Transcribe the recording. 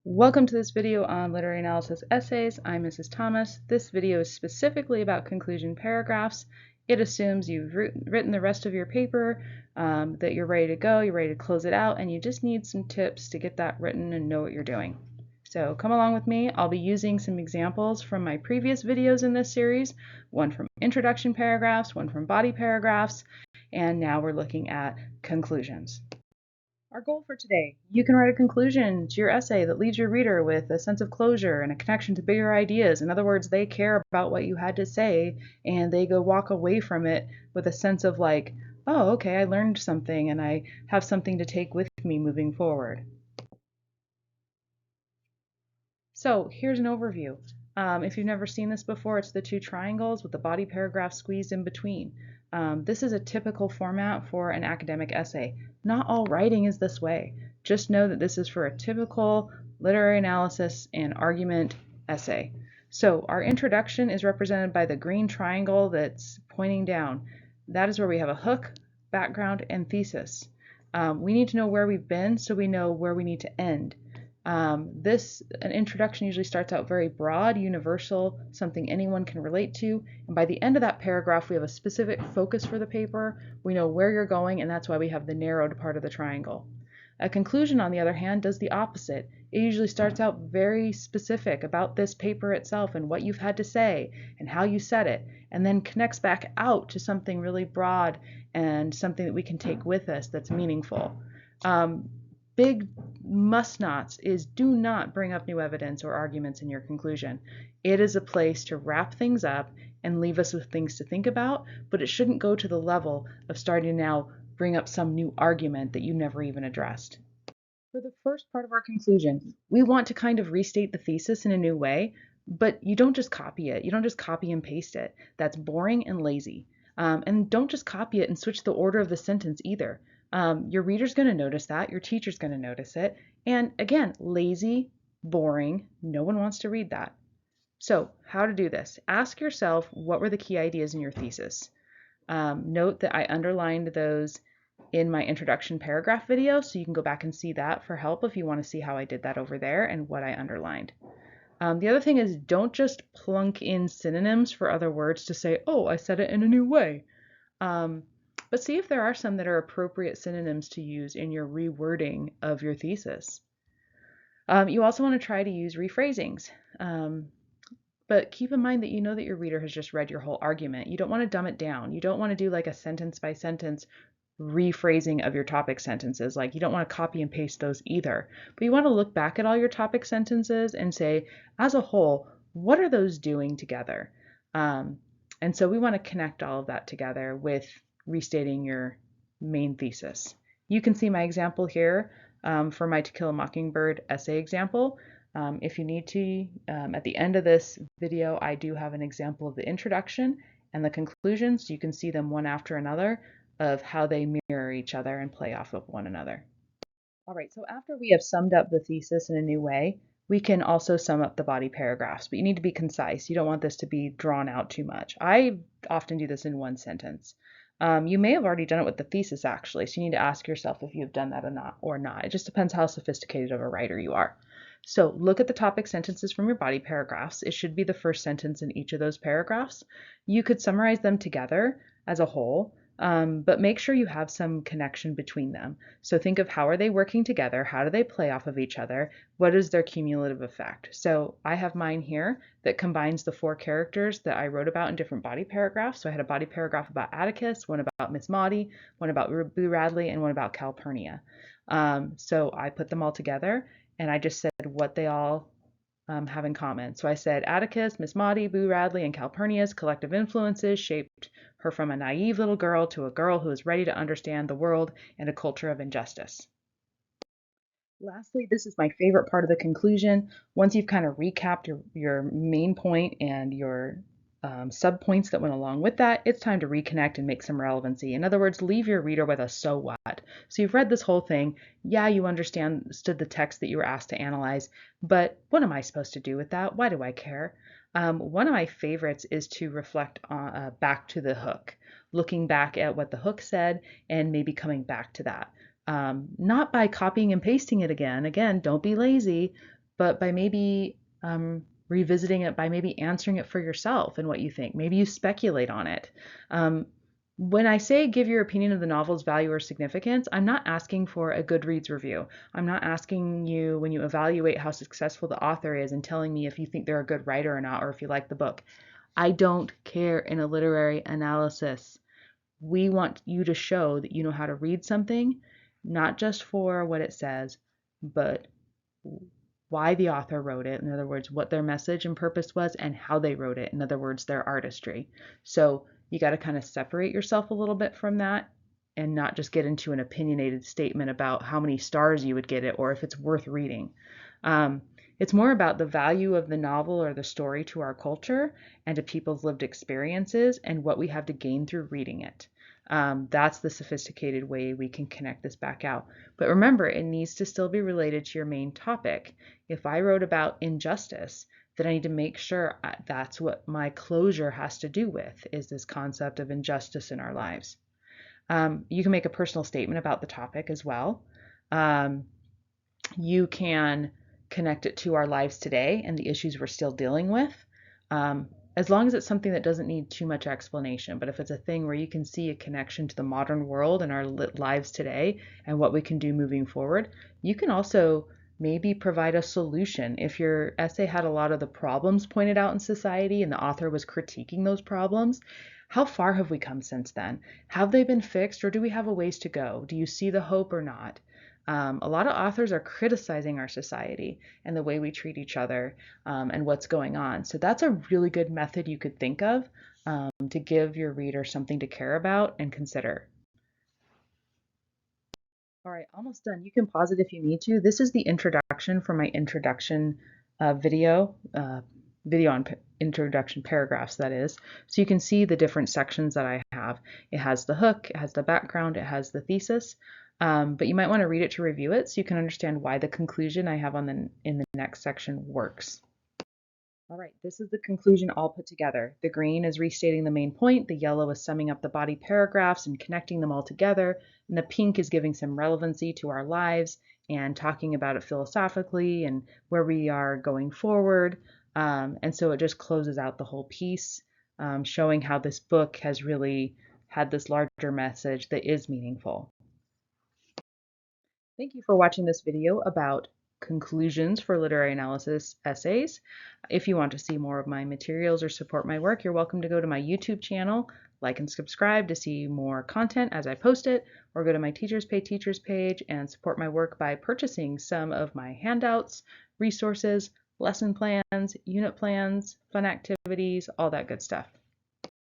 Welcome to this video on literary analysis essays. I'm Mrs. Thomas. This video is specifically about conclusion paragraphs. It assumes you've written the rest of your paper, that you're ready to go, you're ready to close it out, and you just need some tips to get that written and know what you're doing. So come along with me. I'll be using some examples from my previous videos in this series, one from introduction paragraphs, one from body paragraphs, and now we're looking at conclusions. Our goal for today: you can write a conclusion to your essay that leaves your reader with a sense of closure and a connection to bigger ideas. In other words, they care about what you had to say and they go walk away from it with a sense of like, oh, okay, I learned something and I have something to take with me moving forward. So here's an overview. If you've never seen this before, it's the two triangles with the body paragraph squeezed in between. This is a typical format for an academic essay. Not all writing is this way. Just know that this is for a typical literary analysis and argument essay. So our introduction is represented by the green triangle that's pointing down. That is where we have a hook, background, and thesis. We need to know where we've been so we know where we need to end. An introduction usually starts out very broad, universal, something anyone can relate to. And by the end of that paragraph, we have a specific focus for the paper. We know where you're going, and that's why we have the narrowed part of the triangle. A conclusion, on the other hand, does the opposite. It usually starts out very specific about this paper itself and what you've had to say and how you said it, and then connects back out to something really broad and something that we can take with us that's meaningful. Big must-nots is do not bring up new evidence or arguments in your conclusion. It is a place to wrap things up and leave us with things to think about, but it shouldn't go to the level of starting to now bring up some new argument that you never even addressed. For the first part of our conclusion, we want to kind of restate the thesis in a new way, but you don't just copy it. You don't just copy and paste it. That's boring and lazy. And don't just copy it and switch the order of the sentence either. Your reader's going to notice that. Your teacher's going to notice it. And again, lazy, boring. No one wants to read that. So how to do this? Ask yourself, what were the key ideas in your thesis? Note that I underlined those in my introduction paragraph video, so you can go back and see that for help if you want to see how I did that over there and what I underlined. The other thing is, don't just plunk in synonyms for other words to say, oh, I said it in a new way. But see if there are some that are appropriate synonyms to use in your rewording of your thesis. You also want to try to use rephrasings. But keep in mind that you know that your reader has just read your whole argument. You don't want to dumb it down. You don't want to do like a sentence by sentence rephrasing of your topic sentences. Like, you don't want to copy and paste those either. But you want to look back at all your topic sentences and say, as a whole, what are those doing together? And so we want to connect all of that together with restating your main thesis. You can see my example here for my To Kill a Mockingbird essay example. If you need to, at the end of this video, I do have an example of the introduction and the conclusions. So you can see them one after another of how they mirror each other and play off of one another. All right, so after we have summed up the thesis in a new way, we can also sum up the body paragraphs, but you need to be concise. You don't want this to be drawn out too much. I often do this in one sentence. You may have already done it with the thesis, actually, so you need to ask yourself if you've done that or not. It just depends how sophisticated of a writer you are. So look at the topic sentences from your body paragraphs. It should be the first sentence in each of those paragraphs. You could summarize them together as a whole, but make sure you have some connection between them. So think of, how are they working together? How do they play off of each other? What is their cumulative effect? So I have mine here that combines the 4 characters that I wrote about in different body paragraphs. So I had a body paragraph about Atticus, one about Miss Maudie, one about Boo Radley, and one about Calpurnia. So I put them all together and I just said what they all have in common. So I said Atticus, Miss Maudie, Boo Radley, and Calpurnia's collective influences shaped her from a naive little girl to a girl who is ready to understand the world and a culture of injustice. Lastly, this is my favorite part of the conclusion. Once you've kind of recapped your main point and your subpoints that went along with that, it's time to reconnect and make some relevancy. In other words, leave your reader with a so what. So you've read this whole thing. Yeah, you understood the text that you were asked to analyze, but what am I supposed to do with that? Why do I care? One of my favorites is to reflect back to the hook, looking back at what the hook said and maybe coming back to that. not by copying and pasting it again. Again, don't be lazy, but by maybe revisiting it, by maybe answering it for yourself and what you think. Maybe you speculate on it. When I say give your opinion of the novel's value or significance, I'm not asking for a Goodreads review. I'm not asking you, when you evaluate how successful the author is, and telling me if you think they're a good writer or not, or if you like the book. I don't care in a literary analysis. We want you to show that you know how to read something, not just for what it says, but why the author wrote it. In other words, what their message and purpose was, and how they wrote it. In other words, their artistry. So you got to kind of separate yourself a little bit from that and not just get into an opinionated statement about how many stars you would get it or if it's worth reading. It's more about the value of the novel or the story to our culture and to people's lived experiences and what we have to gain through reading it. That's the sophisticated way we can connect this back out. But remember, it needs to still be related to your main topic. If I wrote about injustice, then I need to make sure that's what my closure has to do with, is this concept of injustice in our lives. You can make a personal statement about the topic as well. You can connect it to our lives today and the issues we're still dealing with, as long as it's something that doesn't need too much explanation. But if it's a thing where you can see a connection to the modern world and our lives today and what we can do moving forward, you can also maybe provide a solution. If your essay had a lot of the problems pointed out in society and the author was critiquing those problems, how far have we come since then? Have they been fixed, or do we have a ways to go? Do you see the hope or not? A lot of authors are criticizing our society and the way we treat each other, and what's going on. So that's a really good method you could think of, to give your reader something to care about and consider. All right, almost done. You can pause it if you need to. This is the introduction for my introduction video on introduction paragraphs, that is. So you can see the different sections that I have. It has the hook, it has the background, it has the thesis. But you might want to read it to review it so you can understand why the conclusion I have in the next section works. All right, this is the conclusion all put together. The green is restating the main point, the yellow is summing up the body paragraphs and connecting them all together, and the pink is giving some relevancy to our lives and talking about it philosophically and where we are going forward. And so it just closes out the whole piece, showing how this book has really had this larger message that is meaningful. Thank you for watching this video about conclusions for literary analysis essays. If you want to see more of my materials or support my work, you're welcome to go to my YouTube channel, like and subscribe to see more content as I post it, or go to my Teachers Pay Teachers page and support my work by purchasing some of my handouts, resources, lesson plans, unit plans, fun activities, all that good stuff.